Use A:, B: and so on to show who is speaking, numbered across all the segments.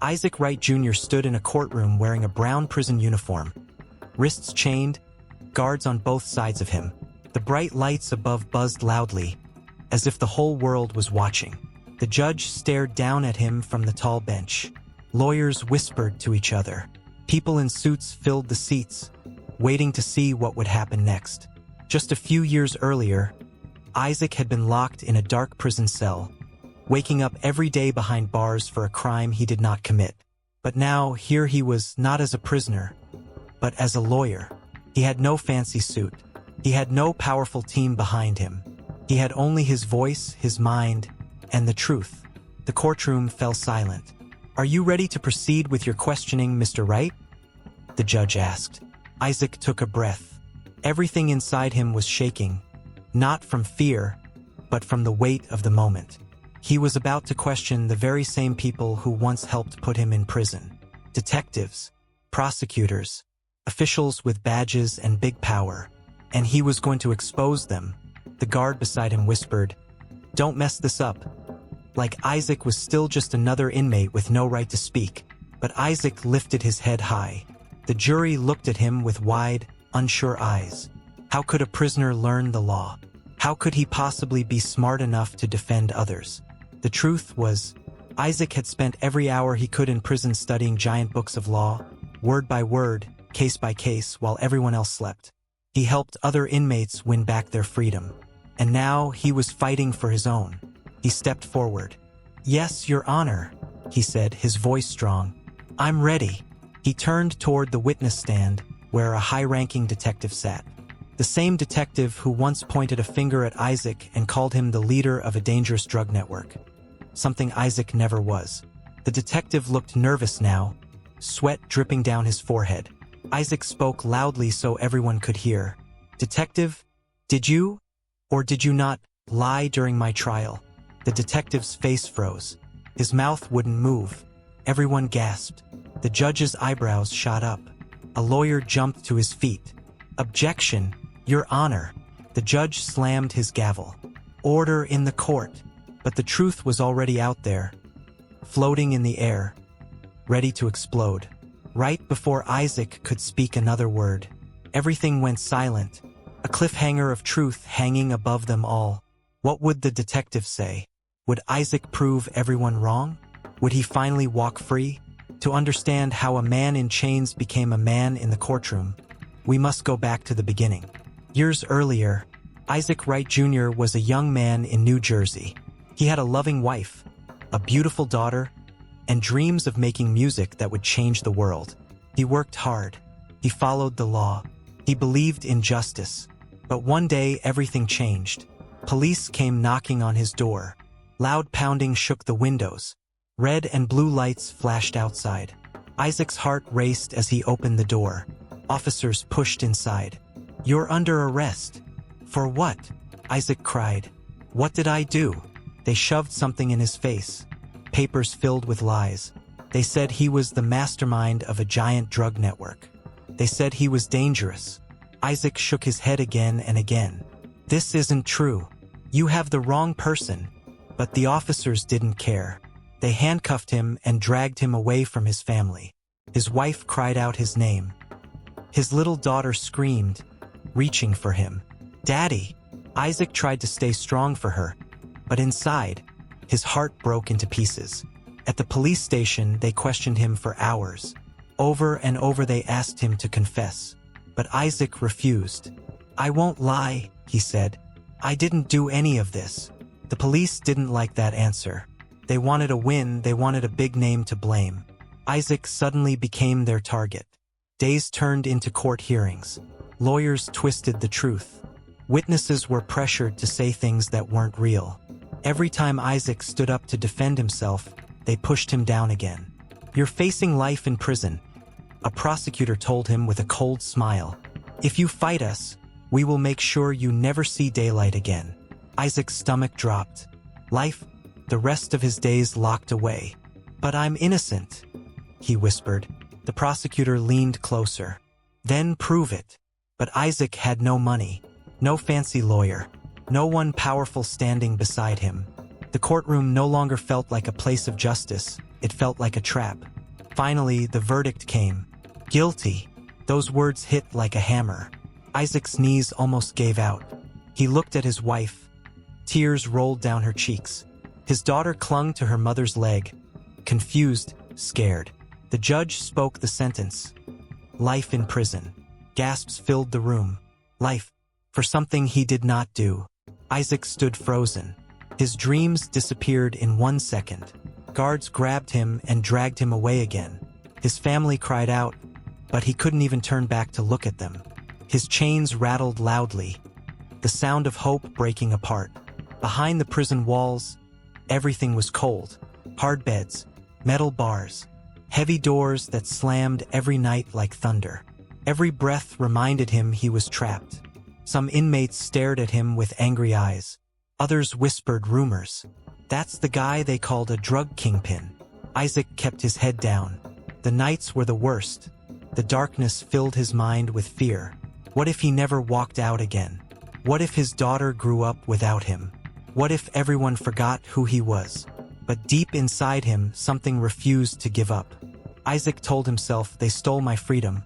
A: Isaac Wright Jr. stood in a courtroom wearing a brown prison uniform. Wrists chained, guards on both sides of him. The bright lights above buzzed loudly, as if the whole world was watching. The judge stared down at him from the tall bench. Lawyers whispered to each other. People in suits filled the seats, waiting to see what would happen next. Just a few years earlier, Isaac had been locked in a dark prison cell, waking up every day behind bars for a crime he did not commit. But now, here he was, not as a prisoner, but as a lawyer. He had no fancy suit. He had no powerful team behind him. He had only his voice, his mind, and the truth. The courtroom fell silent. "Are you ready to proceed with your questioning, Mr. Wright?" the judge asked. Isaac took a breath. Everything inside him was shaking, not from fear, but from the weight of the moment. He was about to question the very same people who once helped put him in prison. Detectives, prosecutors, officials with badges and big power. And he was going to expose them. The guard beside him whispered, "Don't mess this up." Like Isaac was still just another inmate with no right to speak. But Isaac lifted his head high. The jury looked at him with wide, unsure eyes. How could a prisoner learn the law? How could he possibly be smart enough to defend others? The truth was, Isaac had spent every hour he could in prison studying giant books of law, word by word, case by case, while everyone else slept. He helped other inmates win back their freedom. And now he was fighting for his own. He stepped forward. "Yes, Your Honor," he said, his voice strong. "I'm ready." He turned toward the witness stand, where a high-ranking detective sat. The same detective who once pointed a finger at Isaac and called him the leader of a dangerous drug network. Something Isaac never was. The detective looked nervous now, sweat dripping down his forehead. Isaac spoke loudly so everyone could hear. "Detective, did you, or did you not, lie during my trial?" The detective's face froze. His mouth wouldn't move. Everyone gasped. The judge's eyebrows shot up. A lawyer jumped to his feet. "Objection, Your Honor." The judge slammed his gavel. "Order in the court." But the truth was already out there, floating in the air, ready to explode. Right before Isaac could speak another word, everything went silent, a cliffhanger of truth hanging above them all. What would the detective say? Would Isaac prove everyone wrong? Would he finally walk free? To understand how a man in chains became a man in the courtroom, we must go back to the beginning. Years earlier, Isaac Wright Jr. was a young man in New Jersey. He had a loving wife, a beautiful daughter, and dreams of making music that would change the world. He worked hard. He followed the law. He believed in justice. But one day, everything changed. Police came knocking on his door. Loud pounding shook the windows. Red and blue lights flashed outside. Isaac's heart raced as he opened the door. Officers pushed inside. "You're under arrest." "For what?" Isaac cried. "What did I do?" They shoved something in his face. Papers filled with lies. They said he was the mastermind of a giant drug network. They said he was dangerous. Isaac shook his head again and again. "This isn't true. You have the wrong person." But the officers didn't care. They handcuffed him and dragged him away from his family. His wife cried out his name. His little daughter screamed, reaching for him. "Daddy!" Isaac tried to stay strong for her, but inside, his heart broke into pieces. At the police station, they questioned him for hours. Over and over they asked him to confess. But Isaac refused. "I won't lie," he said. "I didn't do any of this." The police didn't like that answer. They wanted a win, they wanted a big name to blame. Isaac suddenly became their target. Days turned into court hearings. Lawyers twisted the truth. Witnesses were pressured to say things that weren't real. Every time Isaac stood up to defend himself, they pushed him down again. "You're facing life in prison," a prosecutor told him with a cold smile. "If you fight us, we will make sure you never see daylight again." Isaac's stomach dropped. Life, the rest of his days locked away. "But I'm innocent," he whispered. The prosecutor leaned closer. "Then prove it." But Isaac had no money, no fancy lawyer, no one powerful standing beside him. The courtroom no longer felt like a place of justice. It felt like a trap. Finally, the verdict came. Guilty. Those words hit like a hammer. Isaac's knees almost gave out. He looked at his wife. Tears rolled down her cheeks. His daughter clung to her mother's leg, confused, scared. The judge spoke the sentence. Life in prison. Gasps filled the room. Life. For something he did not do. Isaac stood frozen. His dreams disappeared in 1 second. Guards grabbed him and dragged him away again. His family cried out, but he couldn't even turn back to look at them. His chains rattled loudly, the sound of hope breaking apart. Behind the prison walls, everything was cold. Hard beds, metal bars, heavy doors that slammed every night like thunder. Every breath reminded him he was trapped. Some inmates stared at him with angry eyes. Others whispered rumors. That's the guy they called a drug kingpin. Isaac kept his head down. The nights were the worst. The darkness filled his mind with fear. What if he never walked out again? What if his daughter grew up without him? What if everyone forgot who he was? But deep inside him, something refused to give up. Isaac told himself, they stole my freedom,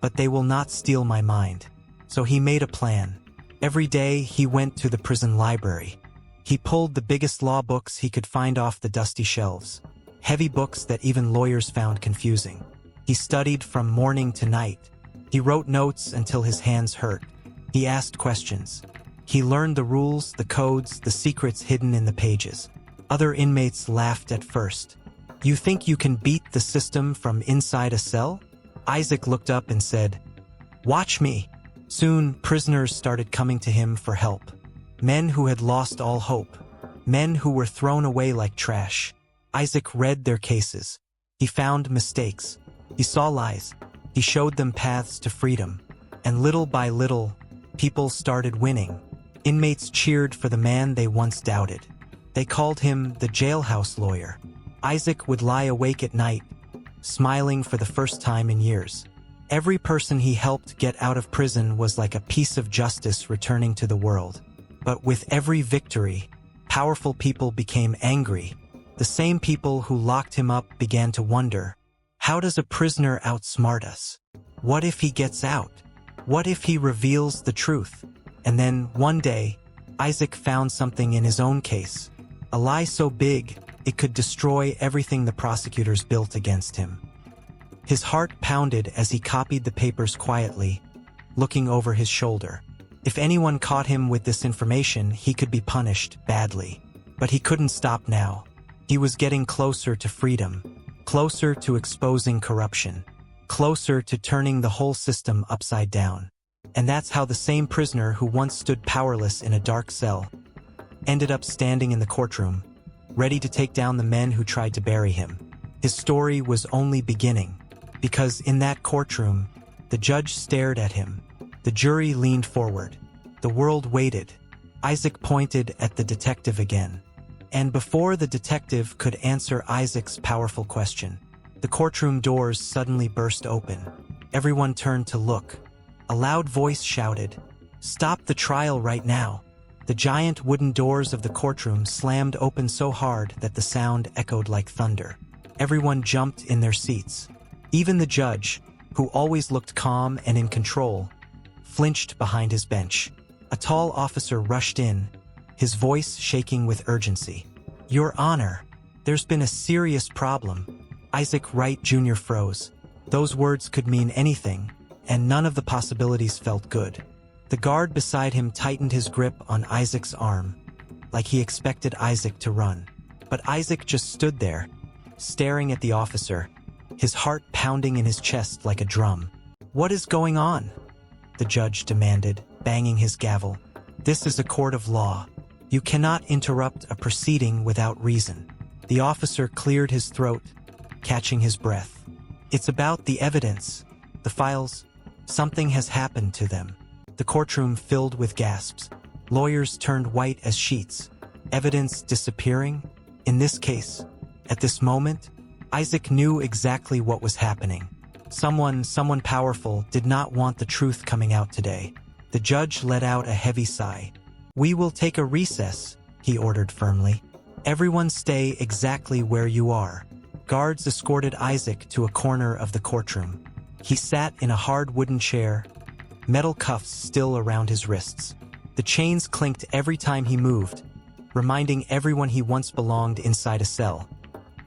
A: but they will not steal my mind. So he made a plan. Every day he went to the prison library. He pulled the biggest law books he could find off the dusty shelves, heavy books that even lawyers found confusing. He studied from morning to night. He wrote notes until his hands hurt. He asked questions. He learned the rules, the codes, the secrets hidden in the pages. Other inmates laughed at first. You think you can beat the system from inside a cell? Isaac looked up and said, watch me. Soon, prisoners started coming to him for help. Men who had lost all hope. Men who were thrown away like trash. Isaac read their cases. He found mistakes. He saw lies. He showed them paths to freedom. And little by little, people started winning. Inmates cheered for the man they once doubted. They called him the jailhouse lawyer. Isaac would lie awake at night, smiling for the first time in years. Every person he helped get out of prison was like a piece of justice returning to the world. But with every victory, powerful people became angry. The same people who locked him up began to wonder, how does a prisoner outsmart us? What if he gets out? What if he reveals the truth? And then, one day, Isaac found something in his own case. A lie so big, it could destroy everything the prosecutors built against him. His heart pounded as he copied the papers quietly, looking over his shoulder. If anyone caught him with this information, he could be punished badly. But he couldn't stop now. He was getting closer to freedom, closer to exposing corruption, closer to turning the whole system upside down. And that's how the same prisoner who once stood powerless in a dark cell ended up standing in the courtroom, ready to take down the men who tried to bury him. His story was only beginning, because in that courtroom, the judge stared at him. The jury leaned forward. The world waited. Isaac pointed at the detective again. And before the detective could answer Isaac's powerful question, the courtroom doors suddenly burst open. Everyone turned to look. A loud voice shouted, "Stop the trial right now." The giant wooden doors of the courtroom slammed open so hard that the sound echoed like thunder. Everyone jumped in their seats. Even the judge, who always looked calm and in control, flinched behind his bench. A tall officer rushed in, his voice shaking with urgency. "Your Honor, there's been a serious problem." Isaac Wright Jr. froze. Those words could mean anything, and none of the possibilities felt good. The guard beside him tightened his grip on Isaac's arm, like he expected Isaac to run. But Isaac just stood there, staring at the officer, his heart pounding in his chest like a drum. "What is going on?" the judge demanded, banging his gavel. "This is a court of law. You cannot interrupt a proceeding without reason." The officer cleared his throat, catching his breath. "It's about the evidence, the files. Something has happened to them." The courtroom filled with gasps. Lawyers turned white as sheets. Evidence disappearing? In this case, at this moment, Isaac knew exactly what was happening. Someone powerful did not want the truth coming out today. The judge let out a heavy sigh. "We will take a recess," he ordered firmly. "Everyone stay exactly where you are." Guards escorted Isaac to a corner of the courtroom. He sat in a hard wooden chair, metal cuffs still around his wrists. The chains clinked every time he moved, reminding everyone he once belonged inside a cell,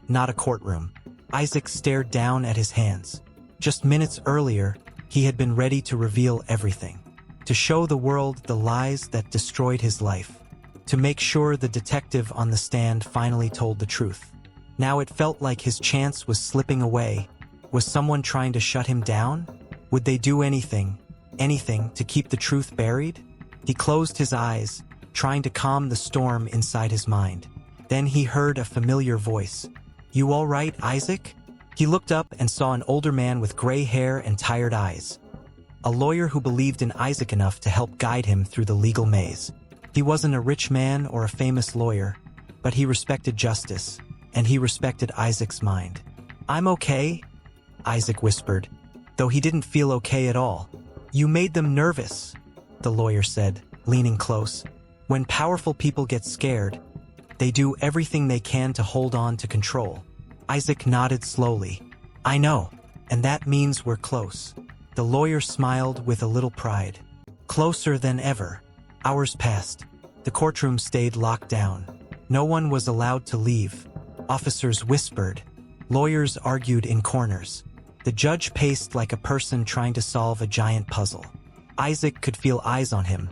A: not a courtroom. Isaac stared down at his hands. Just minutes earlier, he had been ready to reveal everything, to show the world the lies that destroyed his life, to make sure the detective on the stand finally told the truth. Now it felt like his chance was slipping away. Was someone trying to shut him down? Would they do anything to keep the truth buried? He closed his eyes, trying to calm the storm inside his mind. Then he heard a familiar voice. "You all right, Isaac?" He looked up and saw an older man with gray hair and tired eyes. A lawyer who believed in Isaac enough to help guide him through the legal maze. He wasn't a rich man or a famous lawyer, but he respected justice, and he respected Isaac's mind. "I'm okay," Isaac whispered, though he didn't feel okay at all. "You made them nervous," the lawyer said, leaning close. "When powerful people get scared, they do everything they can to hold on to control." Isaac nodded slowly. "I know, and that means we're close." The lawyer smiled with a little pride. "Closer than ever." Hours passed. The courtroom stayed locked down. No one was allowed to leave. Officers whispered. Lawyers argued in corners. The judge paced like a person trying to solve a giant puzzle. Isaac could feel eyes on him,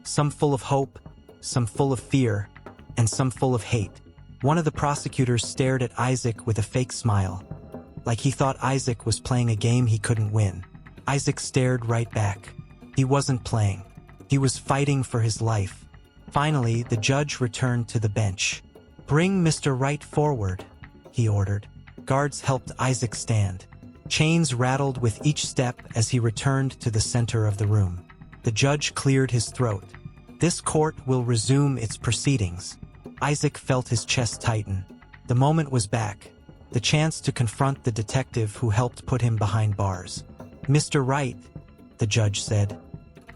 A: some full of hope, some full of fear, and some full of hate. One of the prosecutors stared at Isaac with a fake smile, like he thought Isaac was playing a game he couldn't win. Isaac stared right back. He wasn't playing. He was fighting for his life. Finally, the judge returned to the bench. "Bring Mr. Wright forward," he ordered. Guards helped Isaac stand. Chains rattled with each step as he returned to the center of the room. The judge cleared his throat. "This court will resume its proceedings." Isaac felt his chest tighten. The moment was back. The chance to confront the detective who helped put him behind bars. "Mr. Wright," the judge said,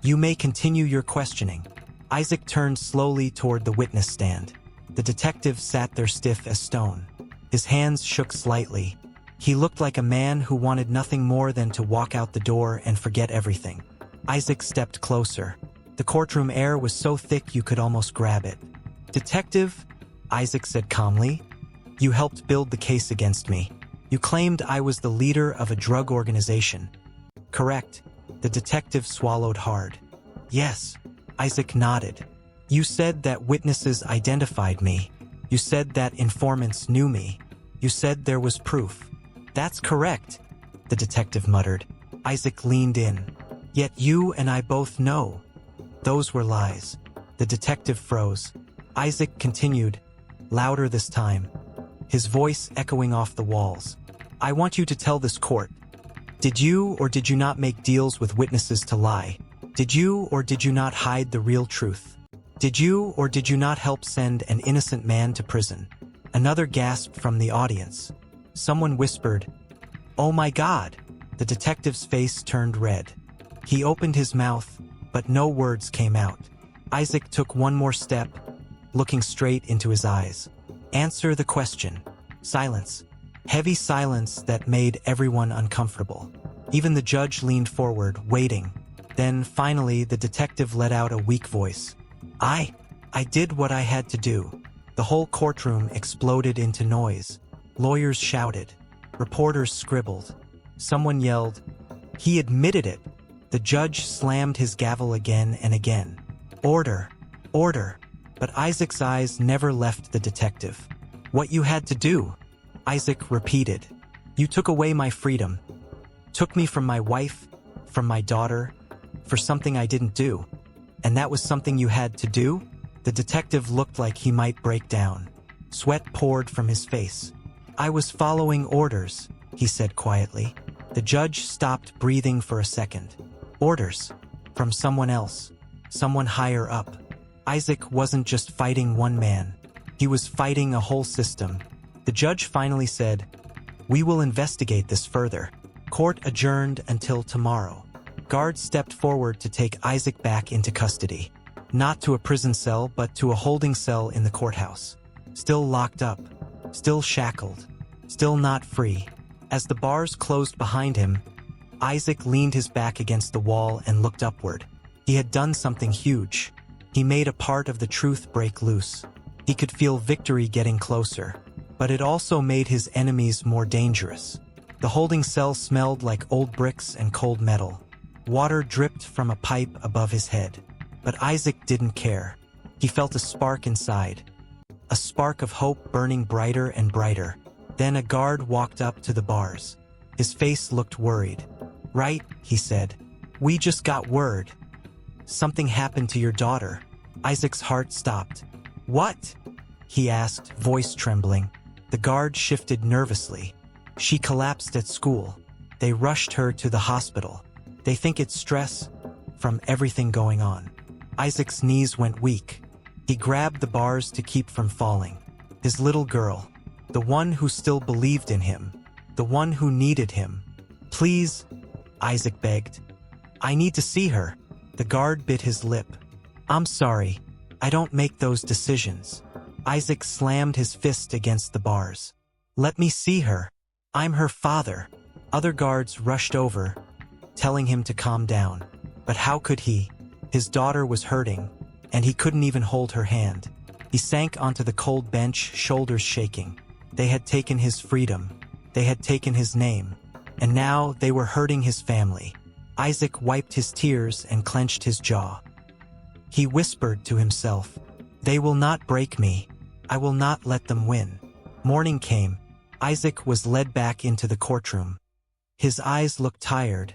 A: "you may continue your questioning." Isaac turned slowly toward the witness stand. The detective sat there stiff as stone. His hands shook slightly. He looked like a man who wanted nothing more than to walk out the door and forget everything. Isaac stepped closer. The courtroom air was so thick you could almost grab it. "Detective," Isaac said calmly, "you helped build the case against me. You claimed I was the leader of a drug organization." "Correct." The detective swallowed hard. "Yes." Isaac nodded. "You said that witnesses identified me. You said that informants knew me. You said there was proof." "That's correct," the detective muttered. Isaac leaned in. "Yet you and I both know. Those were lies." The detective froze. Isaac continued, louder this time, his voice echoing off the walls. "I want you to tell this court. Did you or did you not make deals with witnesses to lie? Did you or did you not hide the real truth? Did you or did you not help send an innocent man to prison?" Another gasp from the audience. Someone whispered, "Oh my God!" The detective's face turned red. He opened his mouth, but no words came out. Isaac took one more step, looking straight into his eyes. "Answer the question." Silence. Heavy silence that made everyone uncomfortable. Even the judge leaned forward, waiting. Then, finally, the detective let out a weak voice. I did what I had to do." The whole courtroom exploded into noise. Lawyers shouted. Reporters scribbled. Someone yelled, "He admitted it!" The judge slammed his gavel again and again. "Order! Order!" But Isaac's eyes never left the detective. "What you had to do," Isaac repeated. "You took away my freedom. Took me from my wife, from my daughter, for something I didn't do. And that was something you had to do?" The detective looked like he might break down. Sweat poured from his face. "I was following orders," he said quietly. The judge stopped breathing for a second. Orders. From someone else. Someone higher up. Isaac wasn't just fighting one man. He was fighting a whole system. The judge finally said, "We will investigate this further." Court adjourned until tomorrow. Guards stepped forward to take Isaac back into custody. Not to a prison cell, but to a holding cell in the courthouse. Still locked up. Still shackled. still not free. As the bars closed behind him, Isaac leaned his back against the wall and looked upward. He had done something huge. He made a part of the truth break loose. He could feel victory getting closer. But it also made his enemies more dangerous. The holding cell smelled like old bricks and cold metal. Water dripped from a pipe above his head. But Isaac didn't care. He felt a spark inside. A spark of hope burning brighter and brighter. Then a guard walked up to the bars. His face looked worried. "Right," he said. "We just got word. Something happened to your daughter." Isaac's heart stopped. "What?" he asked, voice trembling. The guard shifted nervously. "She collapsed at school. They rushed her to the hospital. They think it's stress from everything going on." Isaac's knees went weak. He grabbed the bars to keep from falling. His little girl, the one who still believed in him, the one who needed him. "Please," Isaac begged. "I need to see her." The guard bit his lip. "I'm sorry. I don't make those decisions." Isaac slammed his fist against the bars. "Let me see her. I'm her father." Other guards rushed over, telling him to calm down. But how could he? His daughter was hurting, and he couldn't even hold her hand. He sank onto the cold bench, shoulders shaking. They had taken his freedom. They had taken his name. And now they were hurting his family. Isaac wiped his tears and clenched his jaw. He whispered to himself, "They will not break me. I will not let them win." Morning came. Isaac was led back into the courtroom. His eyes looked tired,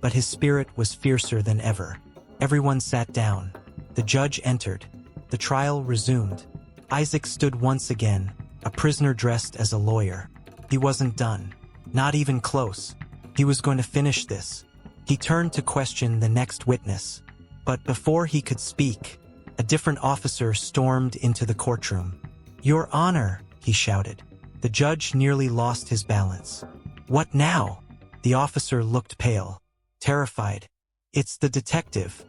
A: but his spirit was fiercer than ever. Everyone sat down. The judge entered. The trial resumed. Isaac stood once again, a prisoner dressed as a lawyer. He wasn't done. Not even close. He was going to finish this. He turned to question the next witness. But before he could speak, a different officer stormed into the courtroom. "Your Honor," he shouted. The judge nearly lost his balance. "What now?" The officer looked pale, terrified. "It's the detective.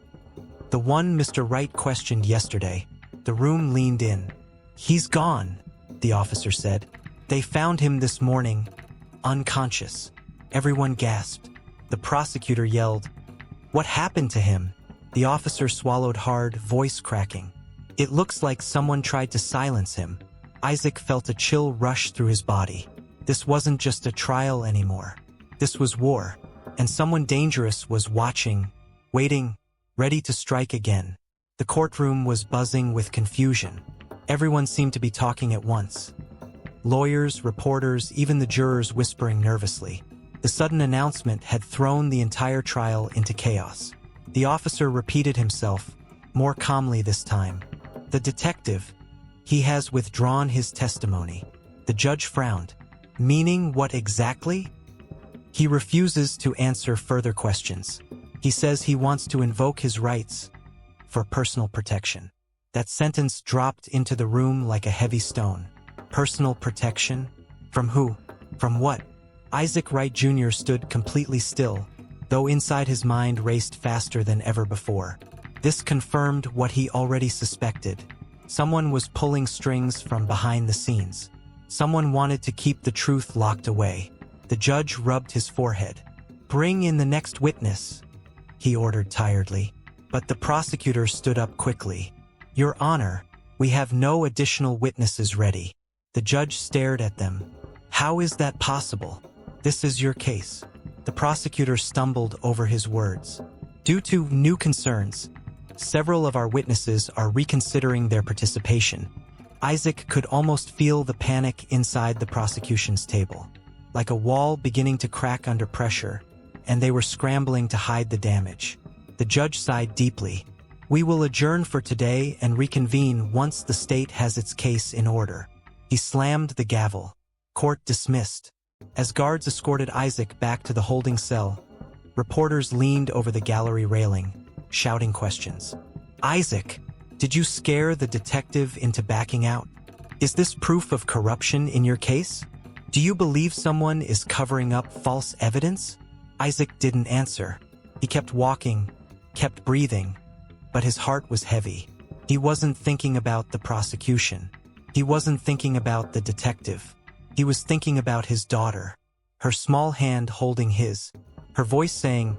A: The one Mr. Wright questioned yesterday." The room leaned in. "He's gone," the officer said. "They found him this morning, unconscious." Everyone gasped. The prosecutor yelled, "What happened to him?" The officer swallowed hard, voice cracking. "It looks like someone tried to silence him." Isaac felt a chill rush through his body. This wasn't just a trial anymore. This was war, and someone dangerous was watching, waiting, ready to strike again. The courtroom was buzzing with confusion. Everyone seemed to be talking at once. Lawyers, reporters, even the jurors whispering nervously. The sudden announcement had thrown the entire trial into chaos. The officer repeated himself, more calmly this time. "The detective, he has withdrawn his testimony." The judge frowned. "Meaning what exactly?" "He refuses to answer further questions. He says he wants to invoke his rights for personal protection." That sentence dropped into the room like a heavy stone. Personal protection? From who? From what? Isaac Wright Jr. stood completely still, though inside his mind raced faster than ever before. This confirmed what he already suspected. Someone was pulling strings from behind the scenes. Someone wanted to keep the truth locked away. The judge rubbed his forehead. "Bring in the next witness," he ordered tiredly. But the prosecutor stood up quickly. "Your Honor, we have no additional witnesses ready." The judge stared at them. "How is that possible? This is your case." The prosecutor stumbled over his words. "Due to new concerns, several of our witnesses are reconsidering their participation." Isaac could almost feel the panic inside the prosecution's table, like a wall beginning to crack under pressure, and they were scrambling to hide the damage. The judge sighed deeply. "We will adjourn for today and reconvene once the state has its case in order." He slammed the gavel. Court dismissed. As guards escorted Isaac back to the holding cell, reporters leaned over the gallery railing, shouting questions. "Isaac, did you scare the detective into backing out? Is this proof of corruption in your case? Do you believe someone is covering up false evidence?" Isaac didn't answer. He kept walking, kept breathing, but his heart was heavy. He wasn't thinking about the prosecution. He wasn't thinking about the detective. He was thinking about his daughter, her small hand holding his, her voice saying,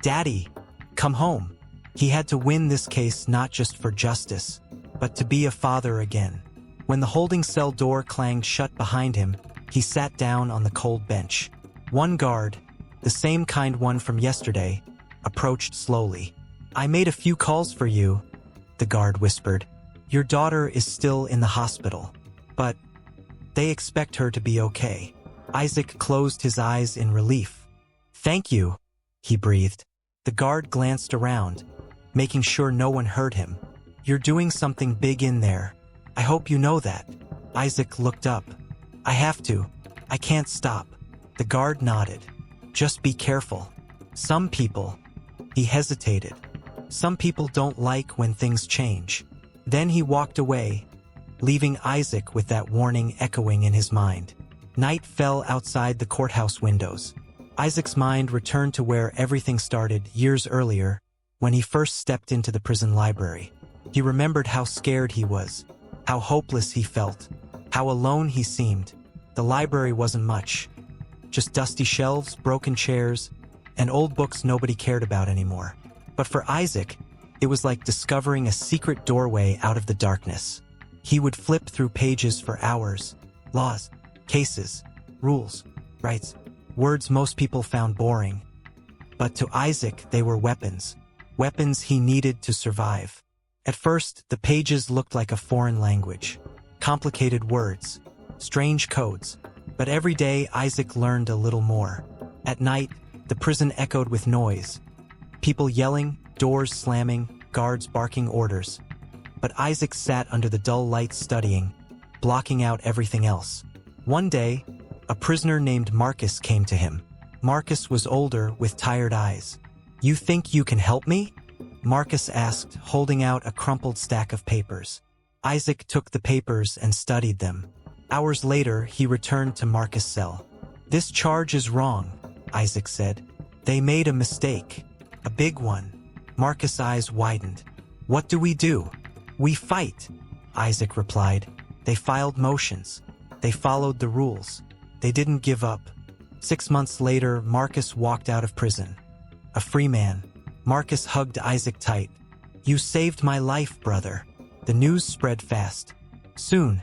A: "Daddy, come home." He had to win this case not just for justice, but to be a father again. When the holding cell door clanged shut behind him, he sat down on the cold bench. One guard, the same kind one from yesterday, approached slowly. "I made a few calls for you," the guard whispered. "Your daughter is still in the hospital, but they expect her to be okay." Isaac closed his eyes in relief. "Thank you," he breathed. The guard glanced around, making sure no one heard him. "You're doing something big in there. I hope you know that." Isaac looked up. "I have to. I can't stop." The guard nodded. "Just be careful. Some people—" He hesitated. "Some people don't like when things change." Then he walked away, leaving Isaac with that warning echoing in his mind. Night fell outside the courthouse windows. Isaac's mind returned to where everything started years earlier, when he first stepped into the prison library. He remembered how scared he was, how hopeless he felt, how alone he seemed. The library wasn't much. Just dusty shelves, broken chairs, and old books nobody cared about anymore. But for Isaac, it was like discovering a secret doorway out of the darkness. He would flip through pages for hours. Laws, cases, rules, rights, words most people found boring. But to Isaac, they were weapons. Weapons he needed to survive. At first, the pages looked like a foreign language. Complicated words, strange codes. But every day, Isaac learned a little more. At night, the prison echoed with noise. People yelling, doors slamming, guards barking orders. But Isaac sat under the dull lights studying, blocking out everything else. One day, a prisoner named Marcus came to him. Marcus was older, with tired eyes. "You think you can help me?" Marcus asked, holding out a crumpled stack of papers. Isaac took the papers and studied them. Hours later, he returned to Marcus' cell. "This charge is wrong," Isaac said. "They made a mistake. A big one." Marcus' eyes widened. "What do we do?" "We fight," Isaac replied. "They filed motions. They followed the rules. They didn't give up." 6 months later, Marcus walked out of prison. A free man. Marcus hugged Isaac tight. "You saved my life, brother." The news spread fast. Soon,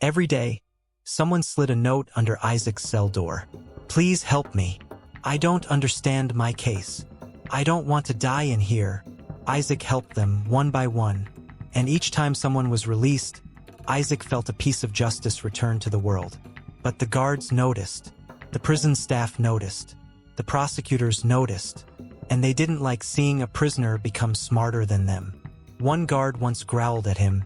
A: every day, someone slid a note under Isaac's cell door. "Please help me. I don't understand my case. I don't want to die in here." Isaac helped them one by one, and each time someone was released, Isaac felt a piece of justice return to the world. But the guards noticed. The prison staff noticed. The prosecutors noticed. And they didn't like seeing a prisoner become smarter than them. One guard once growled at him,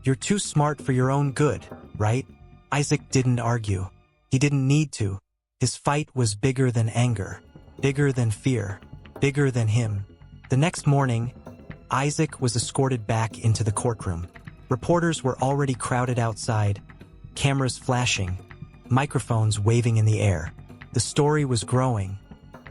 A: "You're too smart for your own good, right?" Isaac didn't argue. He didn't need to. His fight was bigger than anger, bigger than fear, bigger than him. The next morning, Isaac was escorted back into the courtroom. Reporters were already crowded outside, cameras flashing, microphones waving in the air. The story was growing.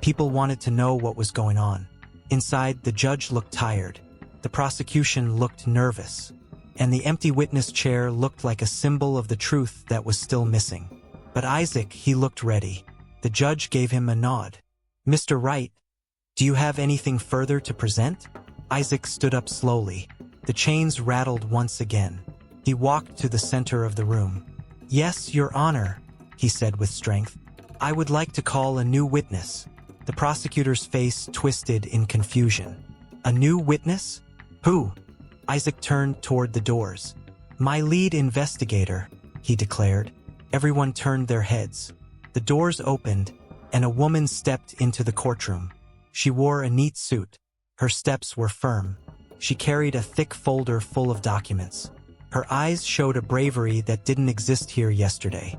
A: People wanted to know what was going on. Inside, the judge looked tired. The prosecution looked nervous. And the empty witness chair looked like a symbol of the truth that was still missing. But Isaac, he looked ready. The judge gave him a nod. "Mr. Wright, do you have anything further to present?" Isaac stood up slowly. The chains rattled once again. He walked to the center of the room. "Yes, Your Honor," he said with strength. "I would like to call a new witness." The prosecutor's face twisted in confusion. "A new witness? Who?" Isaac turned toward the doors. "My lead investigator," he declared. Everyone turned their heads. The doors opened, and a woman stepped into the courtroom. She wore a neat suit. Her steps were firm. She carried a thick folder full of documents. Her eyes showed a bravery that didn't exist here yesterday.